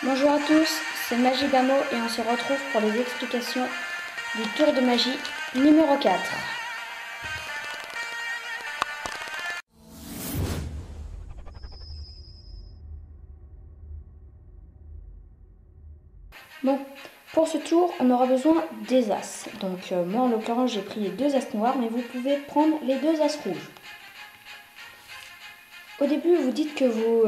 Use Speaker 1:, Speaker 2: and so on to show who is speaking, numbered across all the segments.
Speaker 1: Bonjour à tous, c'est Magie Damo et on se retrouve pour les explications du tour de magie numéro 4. Bon, pour ce tour, on aura besoin des as. Donc moi en l'occurrence j'ai pris les 2 as noirs, mais vous pouvez prendre les 2 as rouges. Au début, vous dites que vous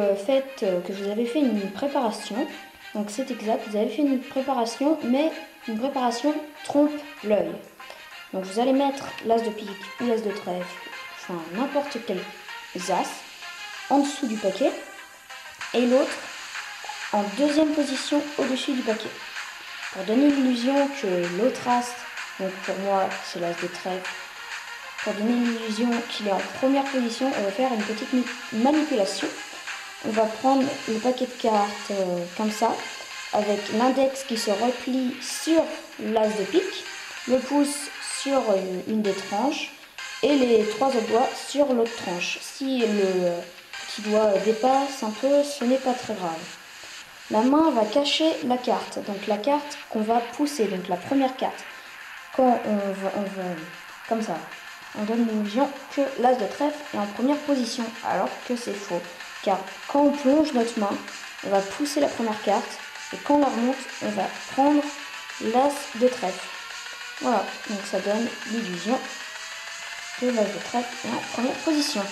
Speaker 1: avez fait une préparation. Donc c'est exact, vous avez fait une préparation, mais une préparation trompe l'œil. Donc vous allez mettre l'as de pique ou l'as de trèfle, enfin n'importe quel as, en dessous du paquet, et l'autre en deuxième position au-dessus du paquet. Pour donner l'illusion que l'autre as, donc pour moi c'est l'as de trèfle, pour donner l'illusion qu'il est en première position, on va faire une petite manipulation. On va prendre le paquet de cartes comme ça, avec l'index qui se replie sur l'as de pique, le pouce sur une des tranches et les 3 autres doigts sur l'autre tranche. Si le petit doigt dépasse un peu, ce n'est pas très grave. La main va cacher la carte, donc la carte qu'on va pousser, donc la première carte. Quand on va comme ça, on donne l'illusion que l'as de trèfle est en première position, alors que c'est faux. Car quand on plonge notre main, on va pousser la première carte, et quand on la remonte, on va prendre l'as de trèfle. Voilà, donc ça donne l'illusion que l'as de trèfle est en première position.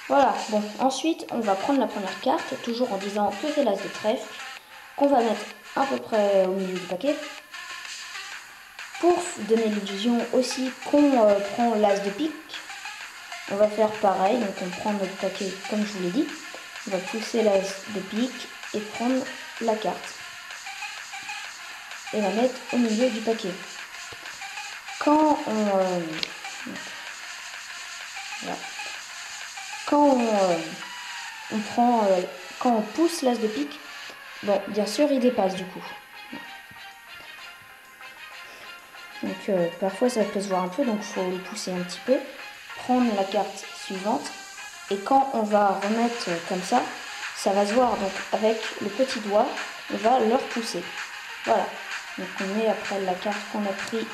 Speaker 1: Voilà, bon, ensuite on va prendre la première carte, toujours en disant que c'est l'as de trèfle, qu'on va mettre à peu près au milieu du paquet. Pour donner l'illusion aussi qu'on prend l'as de pique, on va faire pareil, donc on prend notre paquet comme je vous l'ai dit, on va pousser l'as de pique et prendre la carte et la mettre au milieu du paquet. Quand on pousse l'as de pique, bon, bien sûr il dépasse du coup. Donc parfois ça peut se voir un peu, donc il faut le pousser un petit peu, prendre la carte suivante, et quand on va remettre comme ça, ça va se voir, donc avec le petit doigt, on va le repousser. Voilà, donc on met après la carte qu'on a pris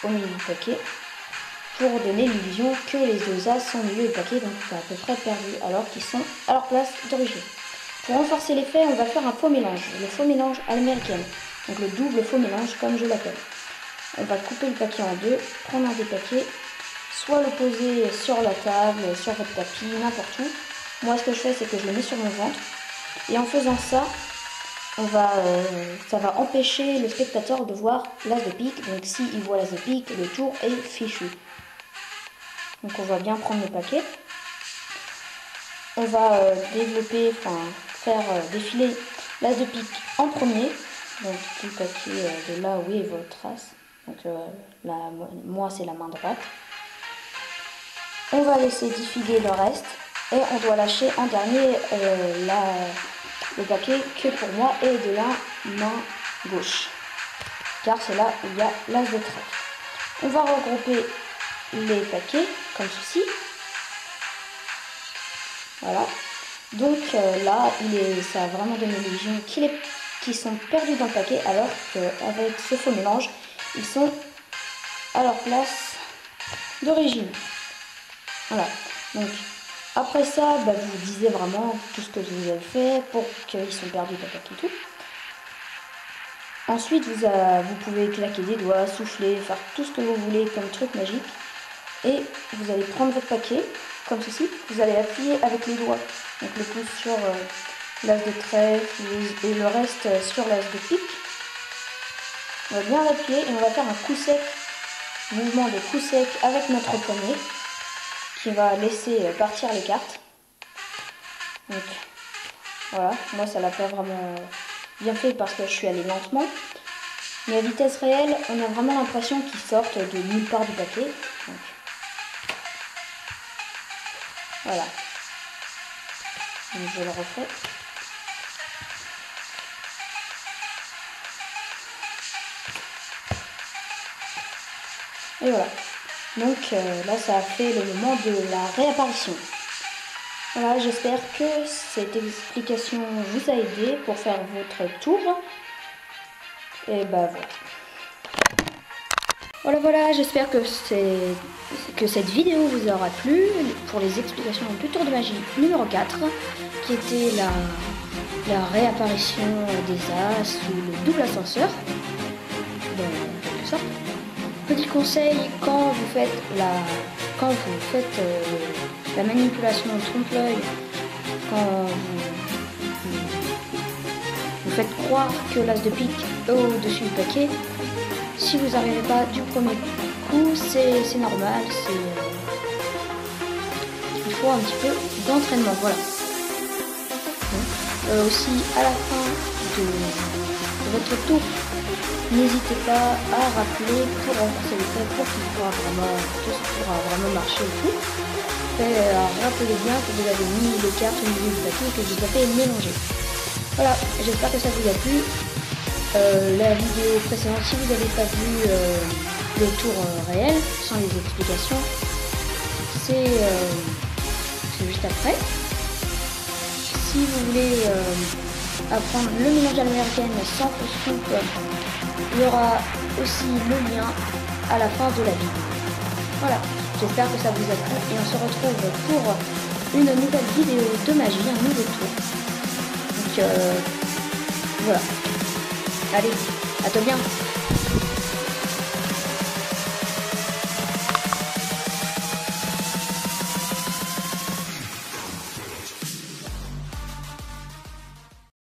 Speaker 1: au milieu du paquet, pour donner l'illusion que les 2 as sont au milieu du paquet, donc c'est à peu près perdu, alors qu'ils sont à leur place d'origine. Pour renforcer l'effet, on va faire un faux mélange, le faux mélange à l'américaine, donc le double faux mélange comme je l'appelle. On va couper le paquet en deux, prendre un des paquets, soit le poser sur la table, sur votre tapis, n'importe où. Moi ce que je fais c'est que je le mets sur mon ventre, et en faisant ça, ça va empêcher le spectateur de voir l'as de pique, donc s'il voit l'as de pique, le tour est fichu. Donc on va bien prendre le paquet. On va faire défiler l'as de pique en premier, donc tout le paquet de là où est votre as. Donc moi c'est la main droite. On va laisser défiler le reste et on doit lâcher en dernier le paquet que pour moi est de la main gauche, car c'est là où il y a l'as de trèfle. On va regrouper les paquets comme ceci. Voilà. Donc là, ça a vraiment donné l'illusion qu'ils sont perdus dans le paquet, alors qu'avec ce faux mélange, ils sont à leur place d'origine. Voilà. Donc après ça, vous disiez vraiment tout ce que vous avez fait pour qu'ils sont perdus dans le paquet et tout. Ensuite, vous pouvez claquer des doigts, souffler, faire tout ce que vous voulez comme truc magique. Et vous allez prendre votre paquet, comme ceci. Vous allez appuyer avec les doigts. Donc le pouce sur l'as de trèfle et le reste sur l'as de pique. On va bien l'appuyer et on va faire un coup sec, mouvement de coup sec avec notre poignet, qui va laisser partir les cartes. Donc voilà, moi ça l'a pas vraiment bien fait parce que je suis allée lentement. Mais à vitesse réelle, on a vraiment l'impression qu'ils sortent de nulle part du paquet. Donc, voilà. Donc je le refais. Et voilà. Donc là ça a fait le moment de la réapparition. Voilà, j'espère que cette explication vous a aidé pour faire votre tour. Et bah voilà. Voilà, j'espère que cette vidéo vous aura plu pour les explications du tour de magie numéro 4, qui était la réapparition des As ou le double ascenseur, en quelque sorte. Petit conseil, quand vous faites la manipulation trompe-l'œil, quand vous faites croire que l'as de pique est au-dessus du paquet, si vous n'arrivez pas du premier coup, c'est normal, il faut un petit peu d'entraînement, voilà. Aussi, à la fin de votre tour, n'hésitez pas à rappeler pour renforcer le fait pour qu'il pourra vraiment marcher et tout. Rappelez bien que vous avez mis les cartes au milieu du paquet et que vous avez mélangé. Voilà, j'espère que ça vous a plu. La vidéo précédente, si vous n'avez pas vu le tour réel, sans les explications, c'est juste après. Si vous voulez apprendre le mélange à l'américaine sans fausse coupe, il y aura aussi le lien à la fin de la vidéo. Voilà, j'espère que ça vous a plu et on se retrouve pour une nouvelle vidéo de magie, un nouveau tour. Donc voilà. Allez, à toi bien.